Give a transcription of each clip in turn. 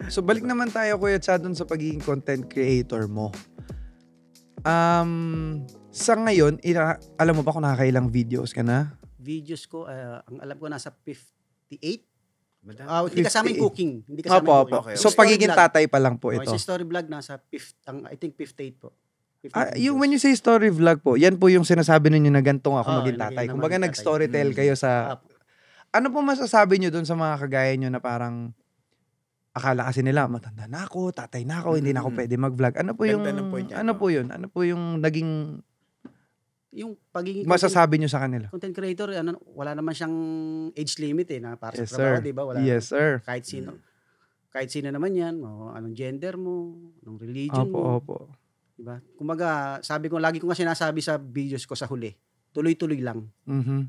So, balik naman tayo, Kuya Cha, dun sa pagiging content creator mo. Sa ngayon, alam mo ba kung nakakailang videos ka na? Videos ko, ang alam ko nasa 58. Hindi 58. kasama yung cooking. Hindi kasama yung cooking. Okay. So, pagiging tatay pa lang po ito. Sa story vlog, nasa I think 58 po. When you say story vlog po, yan po yung sinasabi ninyo na gantong ako maging tatay. Kumbaga nag-storytell kayo sa... Ano po masasabi nyo dun sa mga kagaya nyo na parang akala kasi nila, matanda na ako, tatay na ako, hindi na ako pwede mag-vlog. Ano po yung... Ano po yun? Ano po yung naging... Yung pagiging masasabi nyo sa kanila? Content creator, wala naman siyang age limit na para yes, sa trabaho, sir. diba? Wala yes, sir. Kahit sino. Kahit sino naman yan, anong gender mo, anong religion mo. Opo. Diba? Kumbaga, lagi ko nga sinasabi sa videos ko sa huli, tuloy-tuloy lang.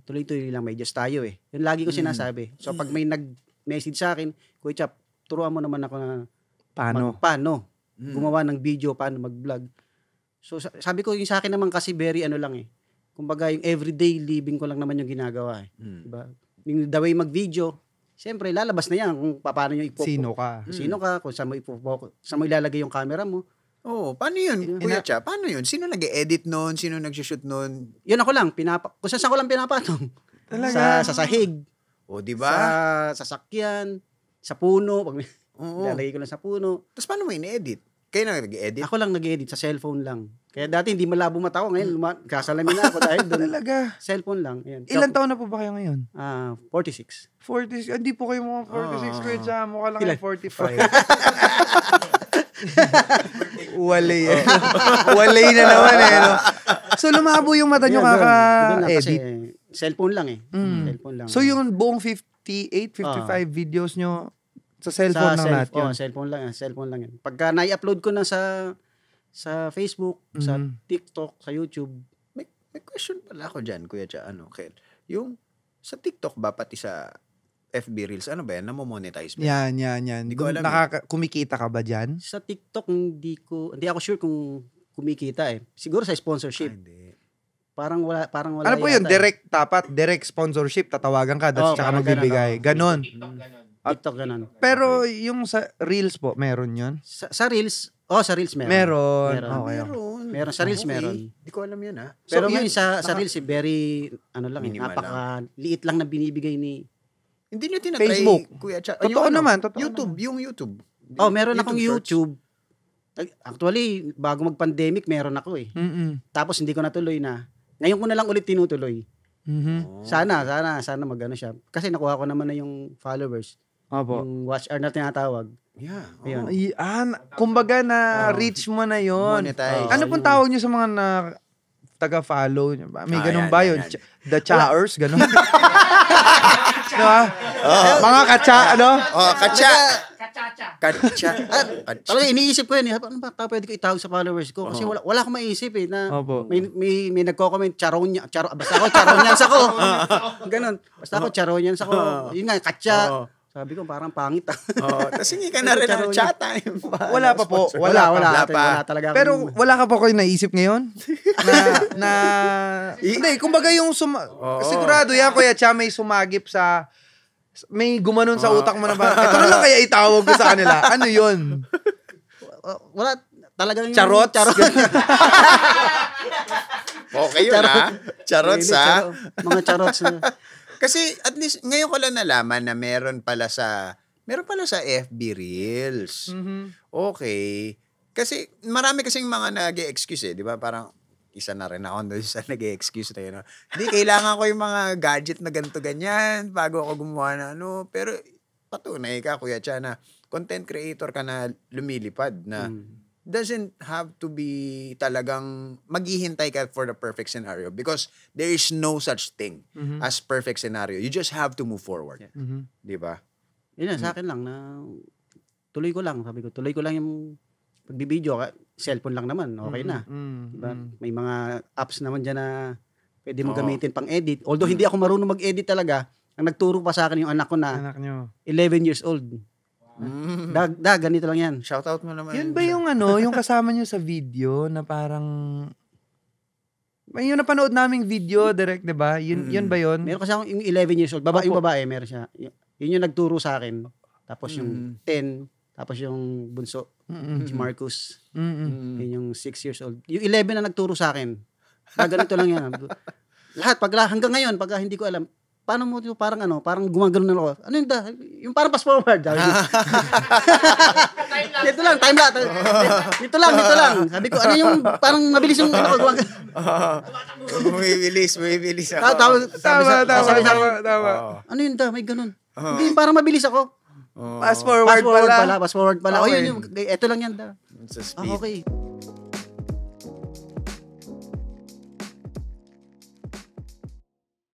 Tuloy-tuloy lang, may Diyos tayo Yun lagi ko sinasabi. So pag may nag-message sa akin, Kuya Chap, turuan mo naman ako na paano gumawa ng video, paano mag-vlog. So sabi ko yung sa akin naman kasi very kumbaga yung everyday living ko lang naman yung ginagawa Diba? Yung the way mag-video, siyempre lalabas na yan kung paano yung Sino ka, kung saan mo ilalagay yung camera mo. Paano yun, Kuya Cha? Paano yun? Sino nag-edit nun? Sino nag-shoot nun? Yun ako lang, kung saan ko lang pinapatong. Talaga? Sa sahig. Diba? Sa sasakyan, sa puno. Lalagay ko lang sa puno. Tapos paano mo in-edit? Kayo na nag-edit? Ako lang nag-edit sa cellphone lang. Kaya dati hindi malabo mata ko. Ngayon, kasalamin na ako dahil doon. Talaga? Cellphone lang. Ayan. Ilan taon na po ba kayo ngayon? 46. 46? Hindi po kayo mga 46, Kuya Cha. Mukha lang kayo 45. Walay Walay na naman no? So, lumabo yung mata nyo kaka-edit. Cellphone lang Cellphone lang. So, yung buong 58, 55 videos nyo, sa cellphone lang lahat yun? Cellphone lang yan. Pagka na-upload ko na sa Facebook, sa TikTok, sa YouTube. May question pala ako dyan, Kuya Cha. Kel? Yung sa TikTok ba, pati sa FB Reels, ano ba yan? Namo-monetize ba? Yan. Hindi ko alam. Kumikita ka ba dyan? Sa TikTok, hindi ako sure kung kumikita Siguro sa sponsorship. Hindi. Parang wala ano po yun? Direct sponsorship, tatawagan ka, tsaka magbibigay. Ganon. TikTok ganon. Pero yung sa Reels po, meron yun? Sa Reels, sa Reels meron. Meron. Sa Reels meron. Hindi ko alam yun Pero yun sa Reels, very, napaka-liit lang na binibigay ni... Hindi nyo tinatry, Facebook. Kuya Cha. Totoo naman. YouTube, yung YouTube. Meron akong YouTube. Actually, bago mag-pandemic, meron ako Tapos hindi ko natuloy na. Ngayon ko na lang ulit tinutuloy. Sana mag-ano siya. Kasi nakuha ko naman na yung followers. Opo. Yung watch hour na tinatawag. Yeah. Ayun. Kumbaga na reach mo na yon. Monetize. Ano pong tawag nyo sa mga taga-follow? May ganun ba yun? The chaers, ganun? Mga kacha, kacha. Talaga iniisip ko yun. Ano ba pwede ko itawag sa followers ko? Kasi wala akong maiisip na may nagko-comment, basta ako charonyans ako. Ganun. Basta ako charonyans ako. Yun nga, kacha. Sabi ko, parang pangit. Tapos hindi ka na rin ang chat time. Wala pa po. Wala talaga. Pero wala ka pa kayo naisip ngayon? Hindi, kumbaga yung sigurado yan, Kuya Cha, may sumagip may gumanon sa utak mo na ba? Ito na lang kaya itawag ko sa kanila. Ano yun? Wala. Talagang charot. Okay yun Charots Mga charots. Kasi at least ngayon ko lang nalaman na meron pala sa FB Reels. Okay. Kasi marami kasing mga nag-e-excuse 'di ba? Parang isa na rin ako doon sa nag-e-excuse na Hindi, kailangan ko yung mga gadget na ganito ganyan bago ako gumawa na Pero patunay ka, Kuya Cha, na content creator ka na lumilipad na doesn't have to be talagang maghihintay ka for the perfect scenario because there is no such thing as perfect scenario. You just have to move forward. Di ba? Yun sa akin lang na tuloy ko lang. Sabi ko, tuloy ko lang yung pagbibideo. Cellphone lang naman. Okay na. Diba? May mga apps naman dyan na pwede mo gamitin pang edit. Although hindi ako marunong mag-edit talaga, ang nagturo pa sa akin yung anak ko na 11 years old. Ganito lang yan. Shoutout mo naman. Yun ba yung yung kasama nyo sa video na parang yung napanood naming video direct, 'di ba? Yun ba yun? Meron kasi akong yung 11 years old, yung babae meron siya. Yun yung nagturo sa akin. Tapos yung 10, Tapos yung bunso, si Mm-mm. Marcus. Mm-mm. Yun yung 6 years old. Yung 11 na nagturo sa akin. Ganito lang yan. Lahat, hanggang ngayon, pag hindi ko alam, paano mo yung parang gumagano na ako. Ano yun yung parang fast forward. Dito lang, time lang. Dito lang. Sabi ko, ano yung parang mabilis yung gumagano. Bumibilis. Tama. Ano yun may ganun. Hindi, parang mabilis ako. Fast forward pala. Fast forward pala. Okay. Ito lang yan Sa speed. okay.